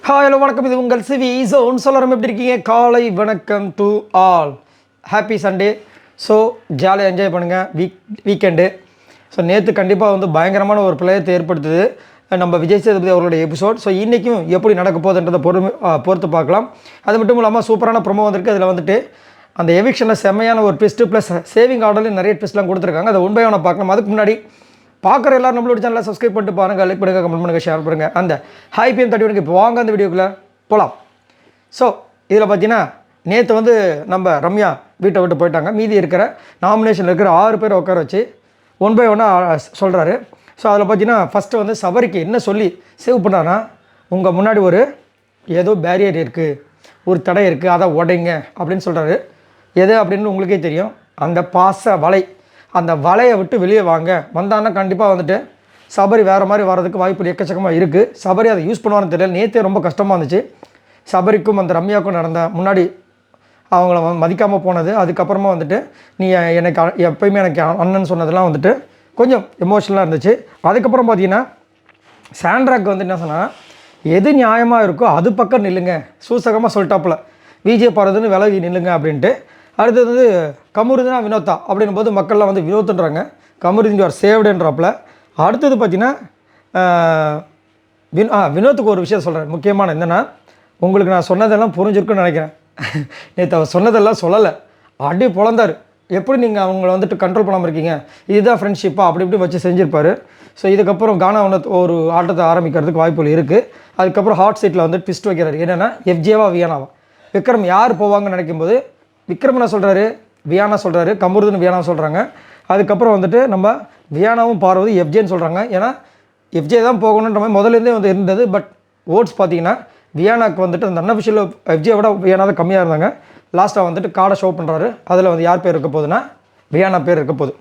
Hi hello வணக்கம், இது உங்கள் சிவி ஜோன். சொல்லலாம் எப்படி இருக்கீங்க? காலை வணக்கம் to all. Happy Sunday. So ஜாலியாக என்ஜாய் பண்ணுங்கள் வீக்கெண்டு. ஸோ நேற்று கண்டிப்பாக வந்து பயங்கரமான ஒரு பிளேயத்தை ஏற்படுத்துது நம்ம விஜய் சேதுபதி அவர்களுடைய எபிசோட். ஸோ இன்றைக்கும் எப்படி நடக்க போகுதுன்றதை பொறுத்து பார்க்கலாம். அது மட்டும் இல்லாமல் சூப்பரான ப்ரொமோ வந்திருக்கு. அதில் வந்துட்டு அந்த எவிக்ஷனில் செம்மையான ஒரு ட்விஸ்ட்டு ப்ளஸ் சேவிங் ஆர்டர்லையும் நிறைய ட்விஸ்ட்லாம் கொடுத்துருக்காங்க. அதை ஒன் பை ஒன்னாக பார்க்கலாம். அதுக்கு முன்னாடி பார்க்குற எல்லாரும் நம்மளோட சேனலில் சப்ஸ்கிரைப் பண்ணிட்டு பாருங்கள், லைக் பண்ணுங்கள், கமெண்ட் பண்ணுங்கள், ஷேர் பண்ணுங்கள். அந்த ஹை பிஎம் 31 இப்போ வாங்க அந்த வீடியோக்குள்ளே போகலாம். ஸோ இதில் பார்த்தீங்கன்னா நேற்று வந்து நம்ம ரம்யா வீட்டை விட்டு போயிட்டாங்க. மீதி இருக்கிற நாமினேஷனில் இருக்கிற 6 பேர் உட்கார வச்சு ஒன் பை ஒன்னாக சொல்கிறாரு. ஸோ அதில் பார்த்தீங்கன்னா ஃபஸ்ட்டு வந்து சபரிக்கு என்ன சொல்லி சேவ் பண்ணார்னா, உங்கள் முன்னாடி ஒரு ஏதோ பேரியர் இருக்குது, ஒரு தடை இருக்குது, அதை உடைங்க அப்படின்னு சொல்கிறாரு. எது அப்படின்னு உங்களுக்கே தெரியும், அந்த பாச வலை. அந்த வலையை விட்டு வெளியே வாங்க. வந்தாங்கன்னா கண்டிப்பாக வந்துட்டு சபரி வேறு மாதிரி வர்றதுக்கு வாய்ப்பு எக்கச்சக்கமாக இருக்குது. சபரி அதை யூஸ் பண்ணுவான்னு தெரியல. நேற்றே ரொம்ப கஷ்டமாக இருந்துச்சு சபரிக்கும் அந்த ரம்யாவுக்கும் நடந்த முன்னாடி அவங்கள மதிக்காமல் போனது. அதுக்கப்புறமா வந்துட்டு நீ எனக்கு எப்போயுமே எனக்கு அண்ணன் சொன்னதெல்லாம் வந்துட்டு கொஞ்சம் எமோஷனலாக இருந்துச்சு. அதுக்கப்புறம் பார்த்தீங்கன்னா சாண்ட்ராக்கு வந்து என்ன சொன்னால், எது நியாயமாக இருக்கோ அது பக்கம் நில்லுங்க, சூசகமாக சொல்லிட்டாப்புல விஜய் போகிறதுன்னு விலகி நில்லுங்க அப்படின்ட்டு. அடுத்தது வந்து கமுருதுனா வினோத்தா அப்படின்னும் போது மக்கள்லாம் வந்து வினோத்துன்றாங்க, கமுருதின் யூஆர் சேவ்டுன்றாப்புல. அடுத்தது பார்த்தீங்கன்னா வினோத்துக்கு ஒரு விஷயம் சொல்கிறேன் முக்கியமான. என்னென்னா, உங்களுக்கு நான் சொன்னதெல்லாம் புரிஞ்சிருக்குன்னு நினைக்கிறேன். நேற்று அவர் சொன்னதெல்லாம் சொல்லலை, அடி பொழந்தார். எப்படி நீங்கள் அவங்கள வந்துட்டு கண்ட்ரோல் பண்ணாமல் இருக்கீங்க, இதுதான் ஃப்ரெண்ட்ஷிப்பாக அப்படி இப்படி வச்சு செஞ்சுருப்பார். ஸோ இதுக்கப்புறம் கானா ஒரு ஆட்டத்தை ஆரம்பிக்கிறதுக்கு வாய்ப்புகள் இருக்குது. அதுக்கப்புறம் ஹாட் சீட்டில் வந்து ட்விஸ்ட் வைக்கிறாரு. என்னென்னா, எஃப்ஜேவா வியானாவா, விக்ரம் யார் போவாங்கன்னு நினைக்கும்போது விக்ரம் என்ன சொல்கிறாரு, வியானா சொல்கிறாரு, கமுருதுன்னு வியானா சொல்கிறாங்க. அதுக்கப்புறம் வந்துட்டு நம்ம வியானாவும் பார்வதி எஃப்ஜேன்னு சொல்கிறாங்க. ஏன்னா எஃப்ஜே தான் போகணுன்ற மாதிரி முதலேருந்தே வந்து இருந்தது. பட் ஓட்ஸ் பார்த்தீங்கன்னா வியானாக்கு வந்துட்டு அந்த அன்அஃபிஷியல் எஃப்ஜே விட வியானா தான் கம்மியாக இருந்தாங்க. லாஸ்ட்டாக வந்துட்டு கார்டை ஷோ பண்ணுறாரு. அதில் வந்து யார் பேர் இருக்க போகுதுன்னா வியானா பேர் இருக்க போகுது.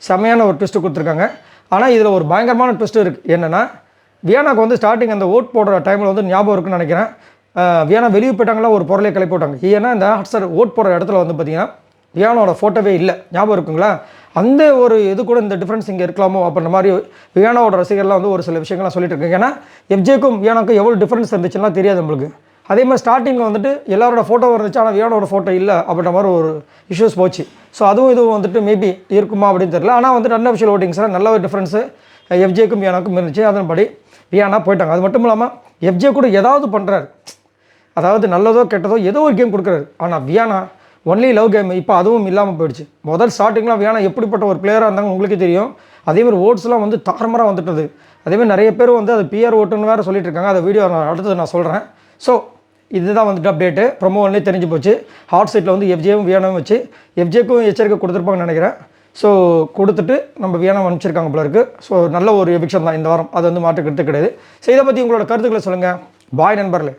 செம்மையான ஒரு ட்விஸ்ட்டு கொடுத்துருக்காங்க. ஆனால் இதில் ஒரு பயங்கரமான ட்விஸ்ட்டு இருக்குது. என்னென்னா, வியானாக்கு வந்து ஸ்டார்டிங் அந்த ஓட் போடுற டைமில் வந்து ஞாபகம் இருக்குன்னு நினைக்கிறேன், வியானா வெளியே போயிட்டாங்களா ஒரு பொருளை கிளப்பி போட்டாங்க. ஏன்னா இந்த ஹாட்ஸ்டார் ஓட் போடுற இடத்துல வந்து பார்த்திங்கன்னா வியானோட ஃபோட்டோவே இல்லை. ஞாபகம் இருக்குங்களா? அந்த ஒரு இது கூட இந்த டிஃப்ரென்ஸ் இங்கே இருக்கலாமோ அப்படின்ற மாதிரி வியானாவோட ரசிகர்லாம் வந்து ஒரு சில விஷயங்கள்லாம் சொல்லிட்டு இருக்காங்க. ஏன்னா எஃப்ஜேக்கும் வியானாக்கும் எவ்வளோ டிஃப்ரென்ஸ் இருந்துச்சுன்னா தெரியாது நம்மளுக்கு. அதே மாதிரி ஸ்டார்டிங்கில் வந்துட்டு எல்லாரோட ஃபோட்டோ இருந்துச்சு, ஆனால் வியானோட ஃபோட்டோ இல்லை அப்படின்ற மாதிரி ஒரு இஷ்யூஸ் போச்சு. ஸோ அதுவும் இதுவும் வந்துட்டு மேபி இருக்குமா அப்படின்னு தெரியல. ஆனால் வந்துட்டு அன்அஃபிஷியல் ஓட்டிங்ஸில் நல்ல ஒரு டிஃப்ரென்ஸு எஃப்ஜேக்கும் வியானாக்கும் இருந்துச்சு. அதன்படி வியானா போயிட்டாங்க. அது மட்டும் இல்லாமல் எஃப்ஜே கூட ஏதாவது பண்ணுறாரு, அதாவது நல்லதோ கெட்டதோ ஏதோ ஒரு கேம் கொடுக்குறாரு. ஆனால் வியானா ஒன்லி லவ் கேம். இப்போ அதுவும் இல்லாமல் போயிடுச்சு. முதல் ஸ்டார்டிங்லாம் வியானா எப்படிப்பட்ட ஒரு பிளேயராக இருந்தாங்க உங்களுக்கே தெரியும். அதேமாதிரி ஓட்ஸ்லாம் வந்து தாறுமாறாக வந்துட்டது. அதேமாதிரி நிறைய பேர் வந்து அது பிஆர் ஓட்டுன்னு வேறு சொல்லிட்டு இருக்காங்க. அதை வீடியோ அடுத்தது நான் சொல்கிறேன். ஸோ இதுதான் வந்துட்டு அப்டேட்டு. ப்ரொமோன்லேயே தெரிஞ்சு போச்சு. ஹாட் சைட்டில் வந்து எஃப்ஜேவும் வியானாவும் வச்சு எஃப்ஜேக்கும் எச்சரிக்கை கொடுத்துருப்பாங்கன்னு நினைக்கிறேன். ஸோ கொடுத்துட்டு நம்ம வியானா அனுப்பிச்சிருக்காங்க போல இருக்குது. ஸோ நல்ல ஒரு எவிக்ஷன் தான் இந்த வாரம், அது வந்து மாற்றுக்கிறது கிடையாது. ஸோ இதை பற்றி உங்களோட கருத்துக்களை சொல்லுங்கள். பாய் நண்பர்களே.